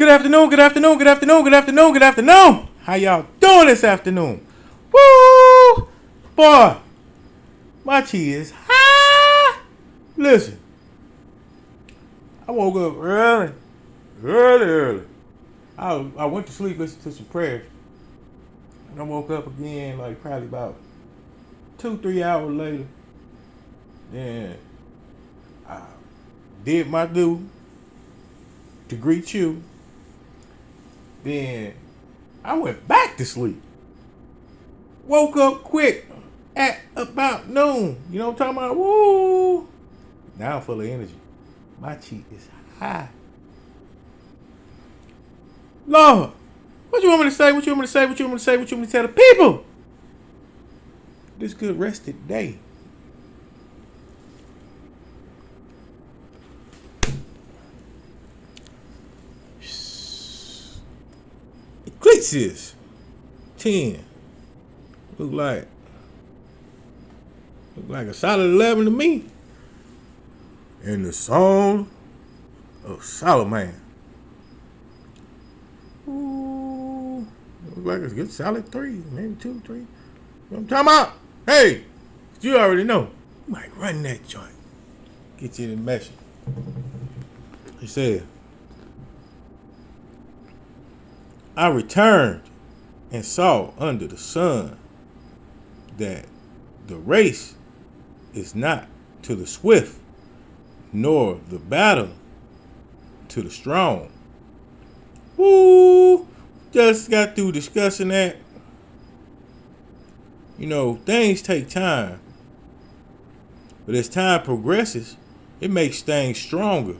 Good afternoon, good afternoon, good afternoon, good afternoon, good afternoon. How y'all doing this afternoon? Woo! Boy, my tea is high. Listen, I woke up early. I went to sleep, listened to some prayers. And I woke up again like probably about 2, 3 hours later. Then I did my due to greet you. Then I went back to sleep. Woke up quick at about noon. You know what I'm talking about? Woo! Now I'm full of energy. My cheek is high. Lord, what you want me to say? What you want me to say? What you want me to say? What you want me to tell the people? This good rested day. Ecclesiastes 10. Look like a solid 11 to me. And the Song of Solomon. Ooh, look like a good solid 3, maybe 2, 3. You know what I'm talking about? Hey, you already know. You might run that joint. Get you the message. He said, I returned and saw under the sun that the race is not to the swift, nor the battle to the strong. Woo! Just got through discussing that. You know, things take time. But as time progresses, it makes things stronger.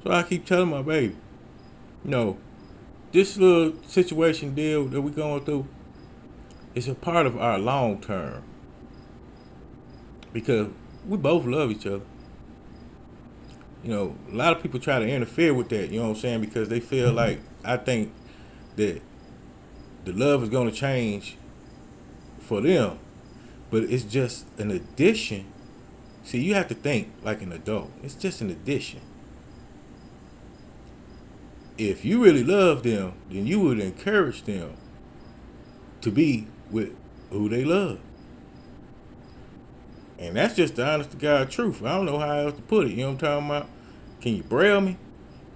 So I keep telling my baby, you know, this little situation deal that we're going through is a part of our long term. Because we both love each other. You know, a lot of people try to interfere with that, you know what I'm saying? Because they feel like, I think that the love is going to change for them. But it's just an addition. See, you have to think like an adult. It's just an addition. If you really love them, then you would encourage them to be with who they love. And that's just the honest to God truth. I don't know how else to put it. You know what I'm talking about? Can you braille me?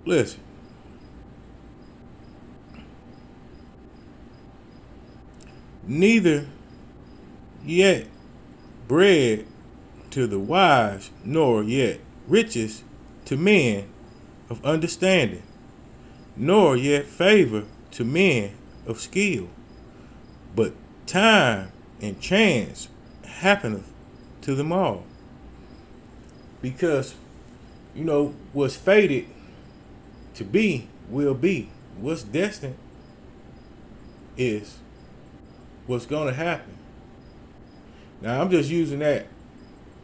Listen. Neither yet bread to the wise, nor yet riches to men of understanding, nor yet favor to men of skill. But time and chance happeneth to them all. Because, you know, what's fated to be will be. What's destined is what's going to happen. Now, I'm just using that,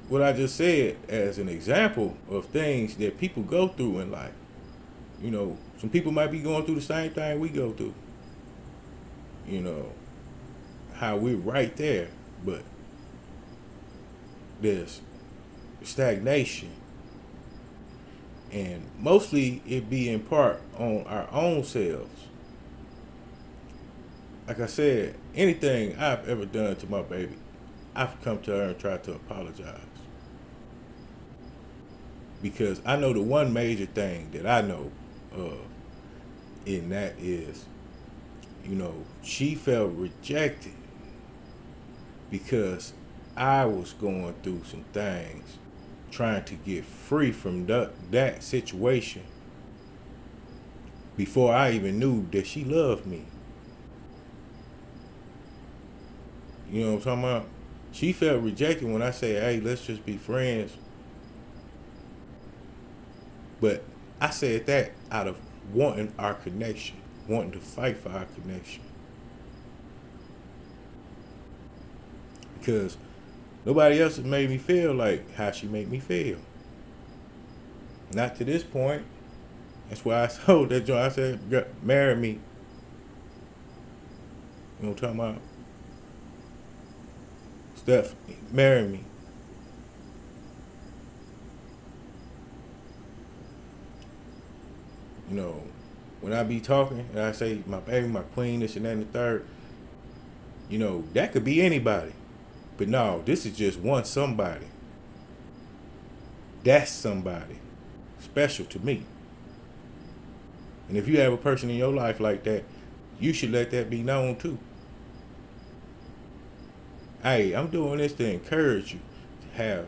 what I just said, as an example of things that people go through in life. You know, some people might be going through the same thing we go through. You know, how we're right there, but there's stagnation. And mostly it be in part on our own selves. Like I said, anything I've ever done to my baby, I've come to her and tried to apologize. Because I know the one major thing that I know of in that is, you know, she felt rejected because I was going through some things trying to get free from that situation before I even knew that she loved me. You know what I'm talking about? She felt rejected when I say, hey, let's just be friends. But I said that out of wanting our connection, wanting to fight for our connection. Because nobody else has made me feel like how she made me feel. Not to this point. That's why I told that joint. I said, marry me. You know what I'm talking about? Steph, marry me. You know, when I be talking and I say my baby, my queen, this and that and the third, that could be anybody. But no, this is just one somebody. That's somebody special to me. And if you have a person in your life like that, you should let that be known too. Hey, I'm doing this to encourage you to have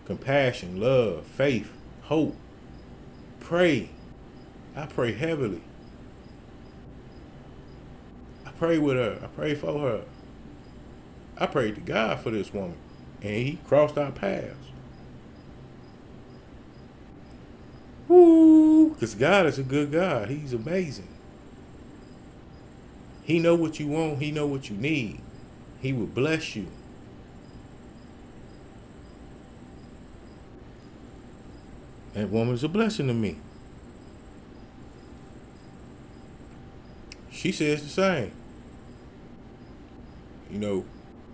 compassion, love, faith, hope. Pray. I pray heavily. I pray with her. I pray for her. I prayed to God for this woman, and He crossed our paths. Woo! Because God is a good God. He's amazing. He know what you want. He know what you need. He will bless you. That woman is a blessing to me. She says the same.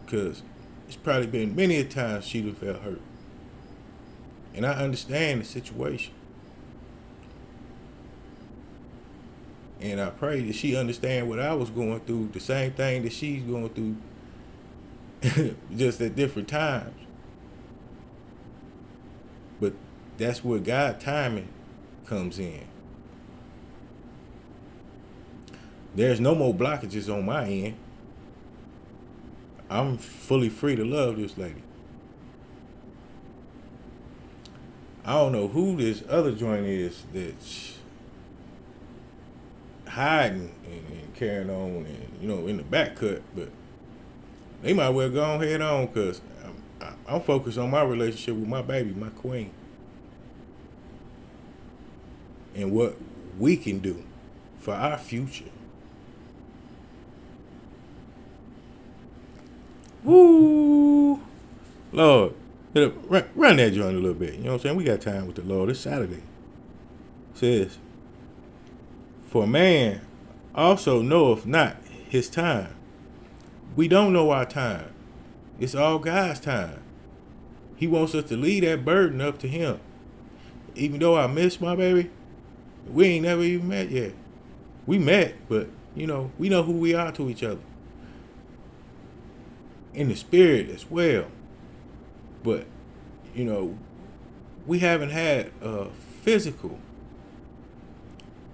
Because it's probably been many a times she'd have felt hurt. And I understand the situation. And I pray that she understand what I was going through, the same thing that she's going through, just at different times. But that's where God timing comes in. There's no more blockages on my end. I'm fully free to love this lady. I don't know who this other joint is that's hiding and carrying on and, in the back cut, but they might well go on head on because I'm focused on my relationship with my baby, my queen, and what we can do for our future. Woo! Lord, run that joint a little bit. You know what I'm saying? We got time with the Lord. It's Saturday. It says, for man also knoweth not his time. We don't know our time. It's all God's time. He wants us to leave that burden up to Him. Even though I miss my baby, we ain't never even met yet. We met, but, we know who we are to each other. In the spirit as well. But, we haven't had a physical.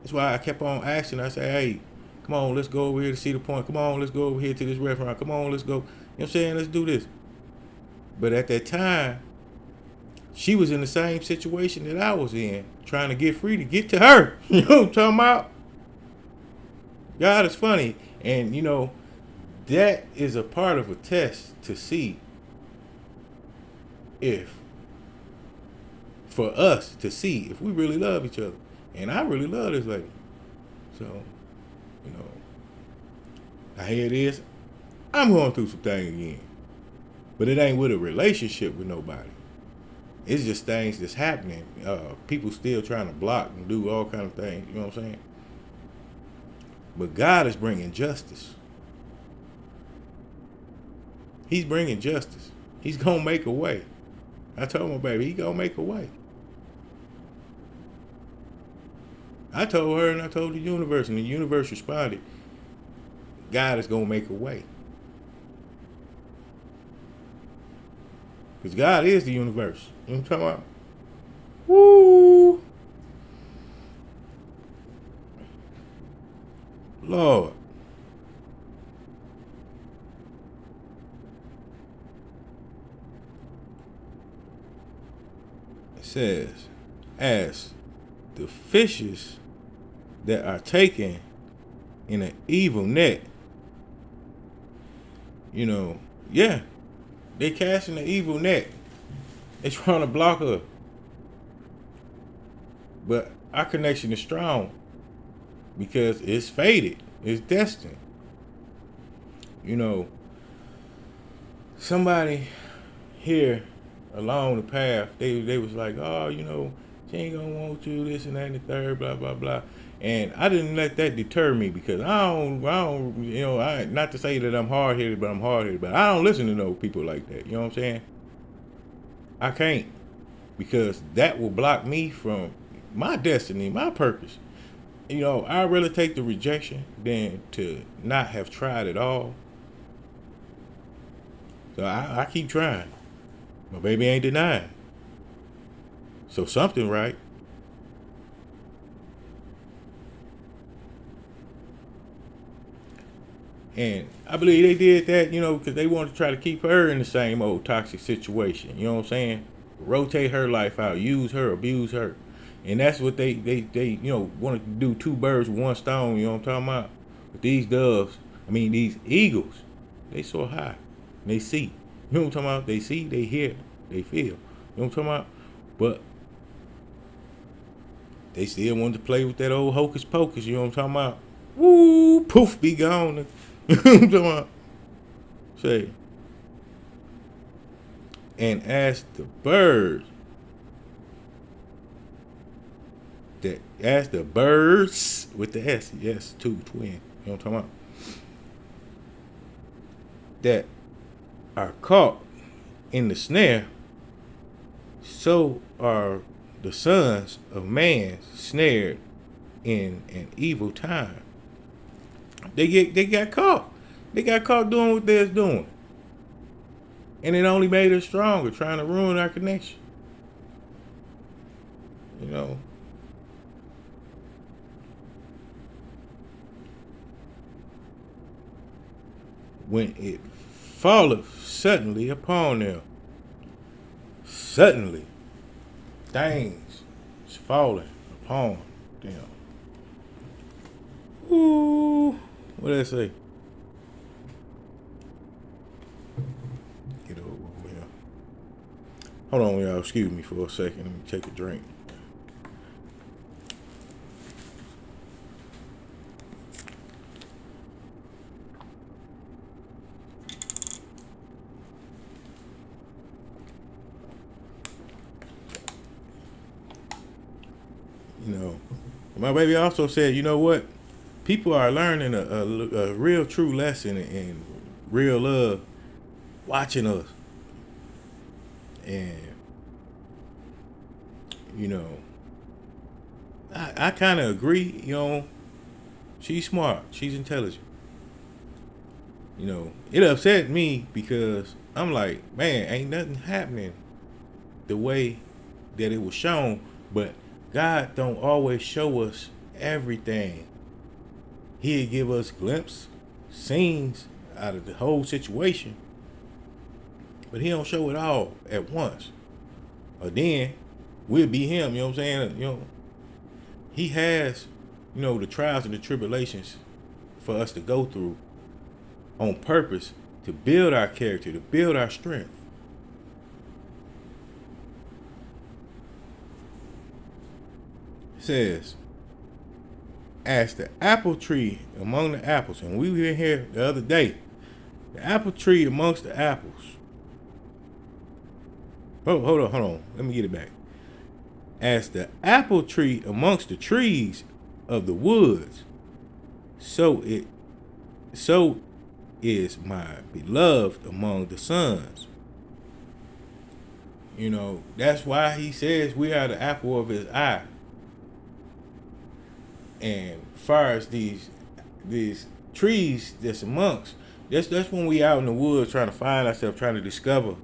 That's why I kept on asking. I said, hey, come on, let's go over here to Cedar Point. Come on, let's go over here to this restaurant. Come on, let's go. You know what I'm saying? Let's do this. But at that time, she was in the same situation that I was in, trying to get free to get to her. You know what I'm talking about? God is funny. And, that is a part of a test to see for us to see if we really love each other. And I really love this lady. So, now here it is. I'm going through some things again. But it ain't with a relationship with nobody. It's just things that's happening. People still trying to block and do all kind of things. You know what I'm saying? But God is bringing justice. He's bringing justice. He's going to make a way. I told my baby, He going to make a way. I told her and I told the universe, and the universe responded, God is going to make a way. Because God is the universe. You know what I'm talking about? Woo! Lord. It says, as the fishes that are taken in an evil net, they casting an evil net. They trying to block her. But our connection is strong because it's fated. It's destined. Somebody here along the path, they was like, oh, she ain't gonna want you, this and that and the third, blah, blah, blah. And I didn't let that deter me because I don't, not to say that I'm hard-headed, but I'm hard-headed, but I don't listen to no people like that. You know what I'm saying? I can't, because that will block me from my destiny, my purpose. I'd rather take the rejection than to not have tried at all. So I keep trying. My baby ain't denying. So something right. And I believe they did that, because they wanted to try to keep her in the same old toxic situation. You know what I'm saying? Rotate her life out, use her, abuse her. And that's what they wanted to do, two birds with one stone, you know what I'm talking about? But these doves, these eagles, they soar high. And they see. You know what I'm talking about? They see, they hear, they feel. You know what I'm talking about? But they still wanted to play with that old hocus pocus, you know what I'm talking about? Woo, poof, be gone. You know what I'm talking about? Say, and as the birds, as the birds with the S, yes, two twin. You know what I'm talking about? That are caught in the snare, so are the sons of man snared in an evil time. They got caught. They got caught doing what they was doing. And it only made us stronger, trying to ruin our connection. When it falleth suddenly upon them. Suddenly, things is falling upon them. Ooh, what did I say? Get over here. Hold on, y'all. Excuse me for a second. Let me take a drink. My baby also said, you know what? People are learning a real true lesson and real love watching us. And, I kind of agree, she's smart. She's intelligent. It upset me because I'm like, man, ain't nothing happening the way that it was shown. But God don't always show us everything. He'll give us glimpses, scenes out of the whole situation. But he don't show it all at once. Or then we'll be him, you know what I'm saying? He has, the trials and the tribulations for us to go through on purpose to build our character, to build our strength. It says, as the apple tree among the apples, and we were here the other day, the apple tree amongst the apples. Oh, hold on. Let me get it back. As the apple tree amongst the trees of the woods, so is my beloved among the sons. That's why he says we are the apple of his eye. And far as these trees that's amongst, that's when we out in the woods trying to find ourselves, trying to discover,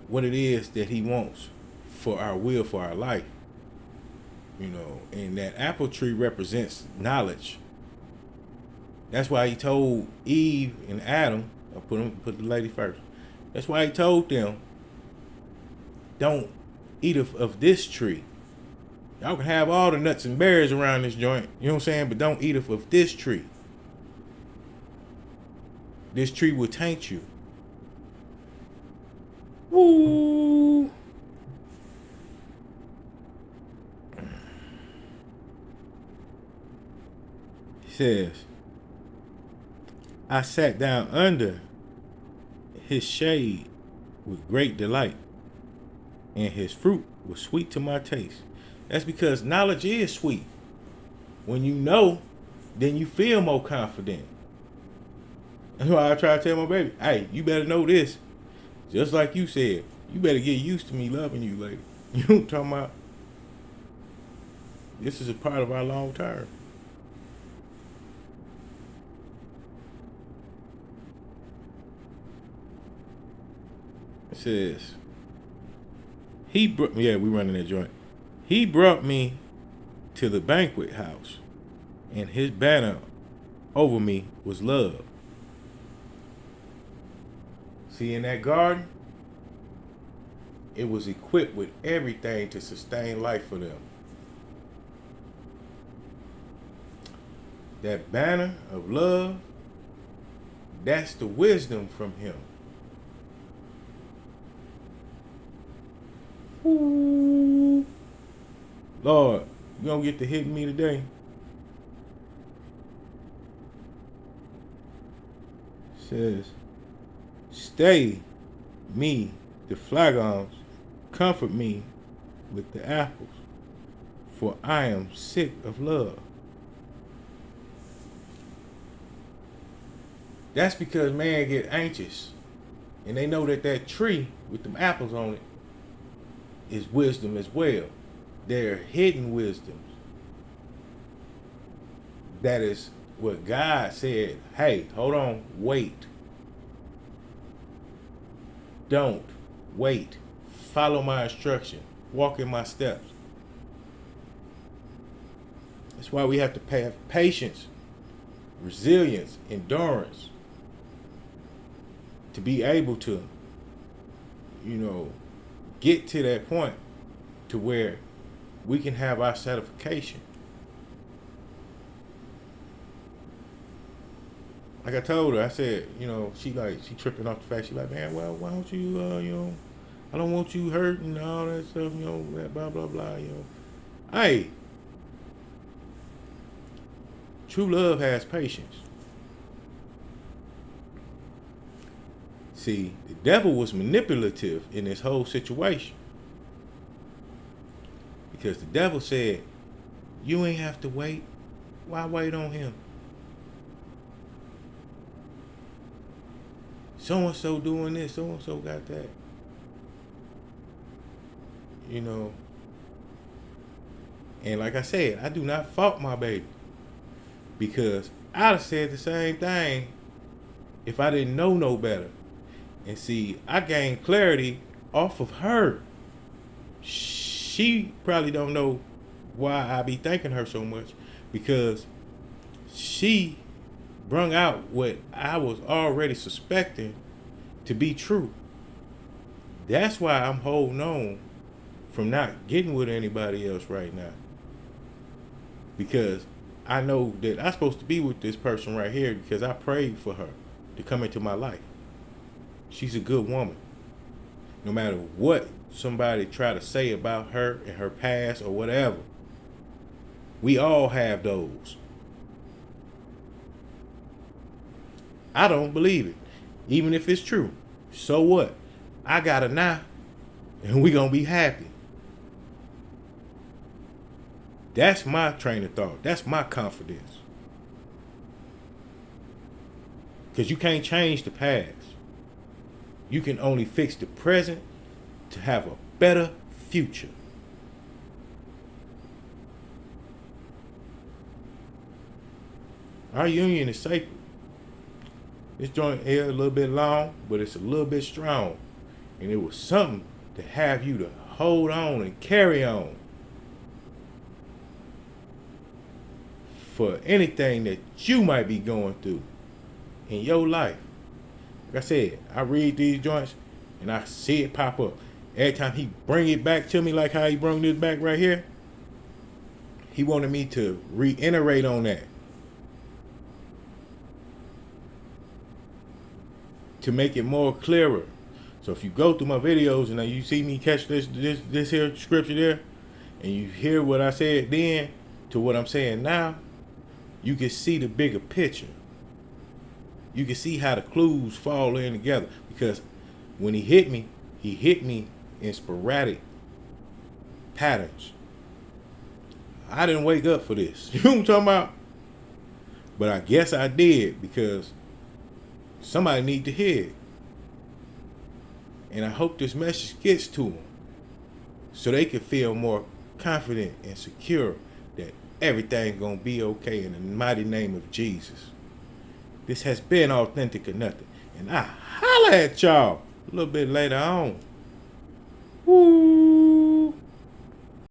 what it is that he wants for our will, for our life. And that apple tree represents knowledge. That's why he told Eve and Adam, I put the lady first. That's why he told them, don't eat of this tree. Y'all can have all the nuts and berries around this joint, you know what I'm saying? But don't eat of this tree. This tree will taint you. Woo! He says, I sat down under his shade with great delight, and his fruit was sweet to my taste. That's because knowledge is sweet. When you know, then you feel more confident. That's why I try to tell my baby, hey, you better know this. Just like you said, you better get used to me loving you, lady. You know what I'm talking about? This is a part of our long term. It says, yeah, we running that joint. He brought me to the banquet house, and his banner over me was love. See, in that garden, it was equipped with everything to sustain life for them. That banner of love, that's the wisdom from him. Ooh. Lord, you gonna get to hit me today? Says, stay me, the flagons, comfort me with the apples, for I am sick of love. That's because man get anxious, and they know that that tree with them apples on it is wisdom as well. They're hidden wisdoms. That is what God said. Hey, hold on, wait. Don't wait. Follow my instruction. Walk in my steps. That's why we have to have patience, resilience, endurance to be able to, get to that point to where we can have our certification. Like I told her, I said, she tripping off the fact. She like, man, well, why don't you, I don't want you hurting and all that stuff, blah, blah, blah, Hey, true love has patience. See, the devil was manipulative in this whole situation. Because the devil said, you ain't have to wait. Why wait on him? So-and-so doing this, so-and-so got that. And like I said, I do not fault my baby. Because I'd have said the same thing if I didn't know no better. And see, I gained clarity off of her. She probably don't know why I be thanking her so much, because she brung out what I was already suspecting to be true. That's why I'm holding on from not getting with anybody else right now. Because I know that I'm supposed to be with this person right here because I prayed for her to come into my life. She's a good woman. No matter what somebody try to say about her and her past or whatever, we all have those. I don't believe it, even if it's true. So what? I got her now, and we gonna be happy. That's my train of thought. That's my confidence. Because you can't change the past. You can only fix the present to have a better future. Our union is sacred. This joint here a little bit long, but it's a little bit strong. And it was something to have you to hold on and carry on for anything that you might be going through in your life. Like I said, I read these joints and I see it pop up. Every time he bring it back to me, like how he brought this back right here, he wanted me to reiterate on that, to make it more clearer. So if you go through my videos and you see me catch this here scripture there, and you hear what I said then to what I'm saying now, you can see the bigger picture. You can see how the clues fall in together. Because when he hit me in sporadic patterns. I didn't wake up for this. You know what I'm talking about? But I guess I did, because somebody need to hear it. And I hope this message gets to them so they can feel more confident and secure Everything gonna be okay in the mighty name of Jesus. This has been Authentic or Nothing. And I holla at y'all a little bit later on. Woo!